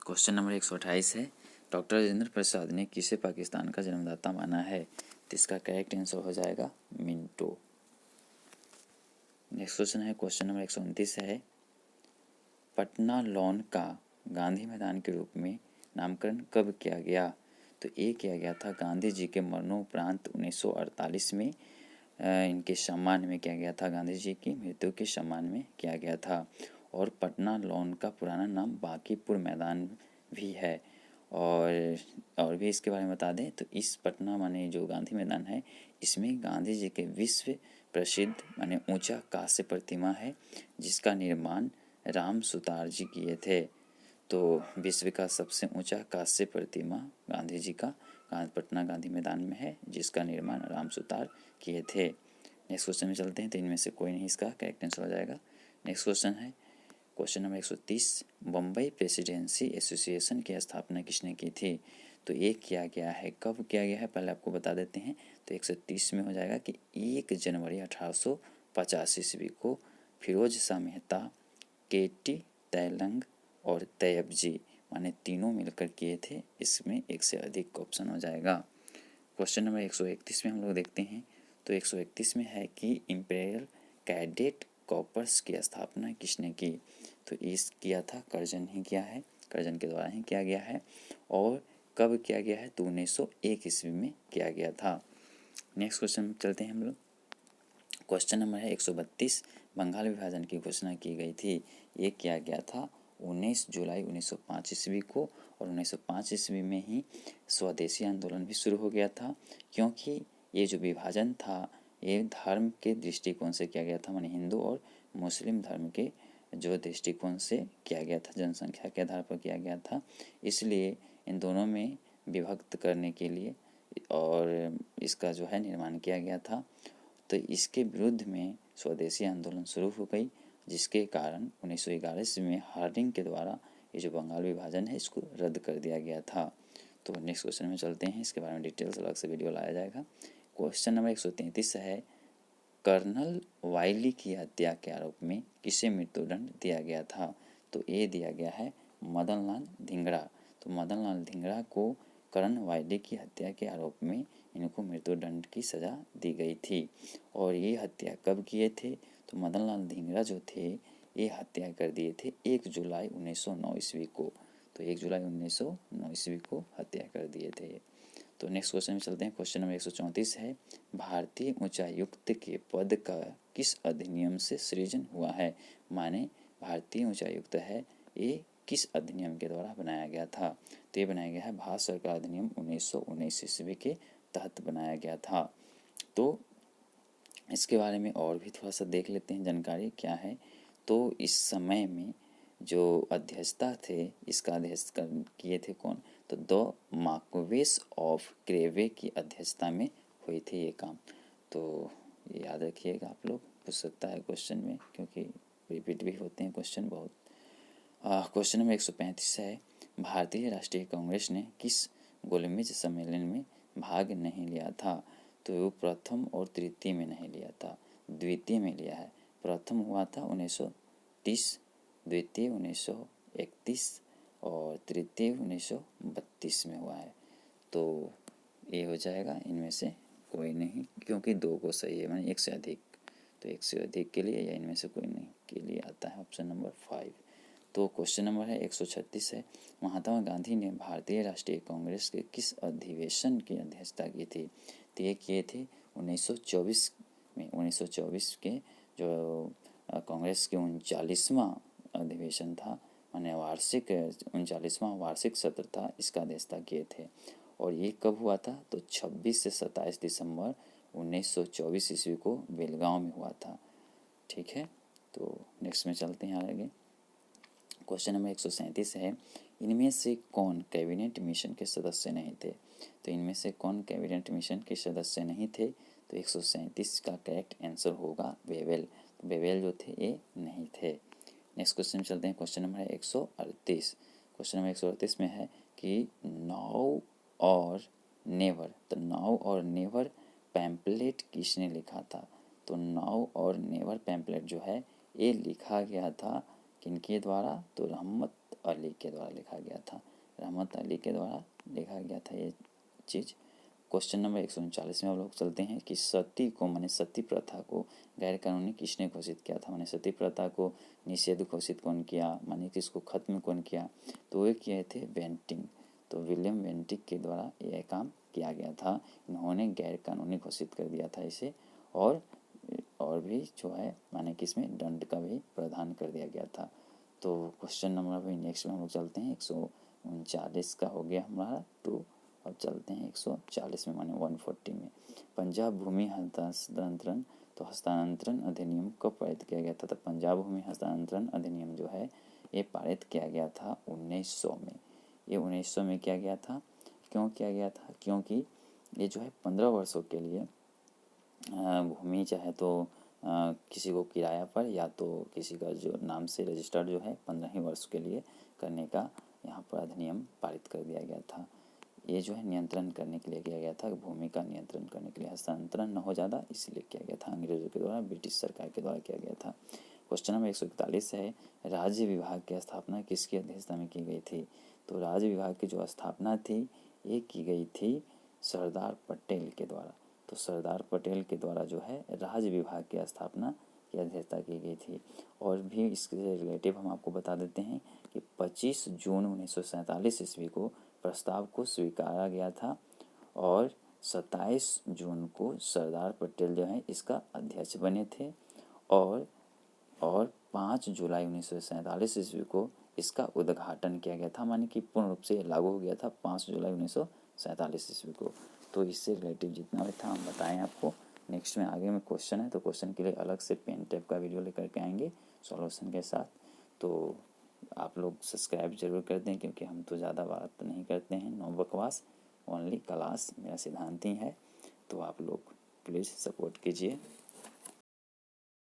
Question number 128 है, doctor Rajendra Prasad ने किसे पाकिस्तान का जन्मदाता माना है? तो इसका करेक्ट आंसर हो जाएगा मिंटो। नेक्स्ट क्वेश्चन है, क्वेश्चन नंबर 129 है, पटना लॉन का गांधी मैदान के रूप में नामकरण कब किया गया? तो ये किया गया था गांधी जी के मरणोपरांत 1948 में इनके सम्मान में किया गया था। गांधी जी की मृत्यु के सम्मान में किया गया था। और पटना लॉन का पुराना नाम बांकीपुर मैदान भी है। और भी इसके बारे में बता दें तो इस पटना माने जो गांधी मैदान है, इसमें गांधी जी के विश्व प्रसिद्ध माने ऊंचा कांस्य प्रतिमा है, जिसका निर्माण राम सुतार जी किए थे। तो विश्व का सबसे ऊंचा कांस्य प्रतिमा गांधी जी का पटना गांधी मैदान में है, जिसका निर्माण राम सुतार किए थे। नेक्स्ट क्वेश्चन में चलते हैं, तो इनमें से कोई नहीं इसका करेक्ट आंसर हो जाएगा। नेक्स्ट क्वेश्चन है, question number 130, Bombay presidency association की स्थापना किसने की थी? तो ये किया गया है, कब किया गया है पहले आपको बता देते हैं। तो 130 में हो जाएगा कि 1 जनवरी 1885 ईस्वी को फिरोज शाह मेहता, केटी तैलंग और तैयब जी माने तीनों मिलकर किए थे। इसमें एक से अधिक ऑप्शन हो जाएगा। क्वेश्चन नंबर 131 में हम लोग देखते हैं, तो 131 में है कि इम्पेरियल कैडेट कॉर्प्स की स्थापना किसने की? तो इस किया था कर्जन ही किया है, कर्जन के द्वारा ही किया गया है। और कब किया गया है? तो 1901 ईस्वी में किया गया था। नेक्स्ट क्वेश्चन में चलते हैं हम लोग। क्वेश्चन नंबर है 132, बंगाल विभाजन की घोषणा की गई थी। ये किया गया था 19 जुलाई 1905 ईस्वी को। और 1905 ईस्वी में ही स्वदेशी आंदोलन भी शुरू हो गया था, क्योंकि ये जो विभाजन था ये धर्म के दृष्टिकोण से किया गया था, माने हिंदू और मुस्लिम धर्म के जो दृष्टिकोण से किया गया था, जनसंख्या के आधार पर किया गया था। इसलिए इन दोनों में विभक्त करने के लिए और इसका जो है निर्माण किया गया था। तो इसके विरुद्ध में स्वदेशी आंदोलन शुरू हो गई, जिसके कारण 1911 ईस्वी में हार्डिंग के द्वारा ये जो बंगाल विभाजन है इसको रद्द कर दिया गया था। तो नेक्स्ट क्वेश्चन में चलते हैं, इसके बारे में डिटेल्स अलग से वीडियो लाया जाएगा। क्वेश्चन नंबर 133 है, कर्नल वाइली की हत्या के आरोप में किसे मृत्युदंड दिया गया था? तो ये दिया गया है मदन लाल धिंगड़ा। तो मदन लाल धिंगड़ा को कर्नल वाइली की हत्या के आरोप में इनको मृत्युदंड की सज़ा दी गई थी। और ये हत्या कब किए थे? तो मदन लाल धिंगड़ा जो थे ये हत्या कर दिए थे 1 जुलाई 1909 ईस्वी को। तो 1 जुलाई 1909 ईस्वी को हत्या कर दिए थे। तो नेक्स्ट क्वेश्चन में चलते हैं। क्वेश्चन नंबर 134 है, भारतीय उच्चायुक्त के पद का किस अधिनियम से सृजन हुआ है? माने भारतीय उच्चायुक्त है, ये किस अधिनियम के द्वारा बनाया गया था? तो ये बनाया गया है भारत सरकार अधिनियम 1919 ईस्वी के तहत बनाया गया था। तो इसके बारे में और भी थोड़ा सा देख लेते हैं, जानकारी क्या है। तो इस समय में जो अध्यक्षता थे, इसका अध्यक्ष किए थे कौन? तो द मार्क्वेस ऑफ क्रेवे की अध्यक्षता में हुई थी ये काम। तो ये याद रखिएगा, आप लोग पूछ सकता है क्वेश्चन में, क्योंकि रिपीट भी होते हैं क्वेश्चन बहुत। क्वेश्चन नंबर 135 है, भारतीय राष्ट्रीय कांग्रेस ने किस गोलमेज सम्मेलन में भाग नहीं लिया था? तो वो प्रथम और तृतीय में नहीं लिया था, द्वितीय में लिया है। प्रथम हुआ था 1930, द्वितीय 1931 और तृतीय 1932 में हुआ है। तो ये हो जाएगा इनमें से कोई नहीं, क्योंकि 2 को सही है, माने 1 से अधिक। तो 1 से अधिक के लिए या इनमें से कोई नहीं के लिए आता है ऑप्शन नंबर 5। तो क्वेश्चन नंबर है 136 है, महात्मा गांधी ने भारतीय राष्ट्रीय कांग्रेस के किस अधिवेशन की अध्यक्षता की थी? तो ये किए थे 1924 में। 1924 के जो कांग्रेस के 39वां अधिवेशन था, माने वार्षिक 39वां वार्षिक सत्र था, इसका अध्यक्षता किए थे। और ये कब हुआ था? तो 26 से 27 दिसंबर 1924 ईस्वी को बेलगांव में हुआ था। ठीक है, तो नेक्स्ट में चलते हैं आगे। क्वेश्चन नंबर 137 है, इनमें से कौन कैबिनेट मिशन के सदस्य नहीं थे? तो इनमें से कौन कैबिनेट मिशन के सदस्य नहीं थे? तो 137 का करेक्ट आंसर होगा वेवेल। तो वेवेल जो थे ये नहीं थे। नेक्स्ट क्वेश्चन में चलते हैं। क्वेश्चन नंबर है 138। क्वेश्चन नंबर 138 में है कि नाउ और नेवर, तो नाउ और नेवर पैम्पलेट किसने लिखा था? तो नाउ और नेवर पैम्पलेट जो है ये लिखा गया था किनके द्वारा? तो रहमत अली के द्वारा लिखा गया था। रहमत अली के द्वारा लिखा गया था ये चीज़। क्वेश्चन नंबर 139 में हम लोग चलते हैं कि सती को माने सती प्रथा को गैर कानूनी किसने घोषित किया था? माने सती प्रथा को निषेध घोषित कौन किया, माने कि इसको खत्म कौन किया? तो ये किए थे बेंटिंक। तो विलियम बेंटिक के द्वारा यह काम किया गया था। इन्होंने गैर कानूनी घोषित कर दिया था इसे, और भी जो है माने कि इसमें दंड का भी प्रावधान कर दिया गया था। तो क्वेश्चन नंबर अभी नेक्स्ट में हम लोग चलते हैं 139 का हो गया हमारा 2। अब चलते हैं 140 में माने 140 में। पंजाब भूमि हस्तांतरण, तो हस्तांतरण अधिनियम कब पारित किया गया था? तो पंजाब भूमि हस्तांतरण अधिनियम जो है ये पारित किया गया था 1900 में। ये 1900 में किया गया था। क्यों किया गया था? क्योंकि ये जो है 15 वर्षों के लिए भूमि चाहे तो किसी को किराया पर या तो किसी का जो नाम से रजिस्टर्ड जो है 15 ही वर्ष के लिए करने का यहाँ पर अधिनियम पारित कर दिया गया था। ये जो है नियंत्रण करने के लिए किया गया था, भूमि का नियंत्रण करने के लिए, हस्तांतरण न हो ज़्यादा इसलिए किया गया था, अंग्रेजों के द्वारा, ब्रिटिश सरकार के द्वारा किया गया था। क्वेश्चन नंबर 141 है, राज्य विभाग की स्थापना किसकी अध्यक्षता में की गई थी? तो राज्य विभाग की जो स्थापना थी ये की गई थी सरदार पटेल के द्वारा। तो सरदार पटेल के द्वारा जो है राज्य विभाग की स्थापना की अध्यक्षता की गई थी। और भी इसके रिलेटिव हम आपको बता देते हैं कि 25 जून 1947 ईस्वी को प्रस्ताव को स्वीकारा गया था और 27 जून को सरदार पटेल जो है इसका अध्यक्ष बने थे और 5 जुलाई 1947 ईस्वी को इसका उद्घाटन किया गया था, माने कि पूर्ण रूप से लागू हो गया था 5 जुलाई 1947 ईस्वी को। तो इससे रिलेटिव जितना भी था हम बताएं आपको। नेक्स्ट में आगे में क्वेश्चन है, तो क्वेश्चन के लिए अलग से पेन टेप का वीडियो लेकर के आएंगे सॉल्यूशन के साथ। तो आप लोग सब्सक्राइब जरूर कर दें, क्योंकि हम तो ज़्यादा बात नहीं करते हैं, नो बकवास, ओनली क्लास मेरा सिद्धांत ही है। तो आप लोग प्लीज़ सपोर्ट कीजिए।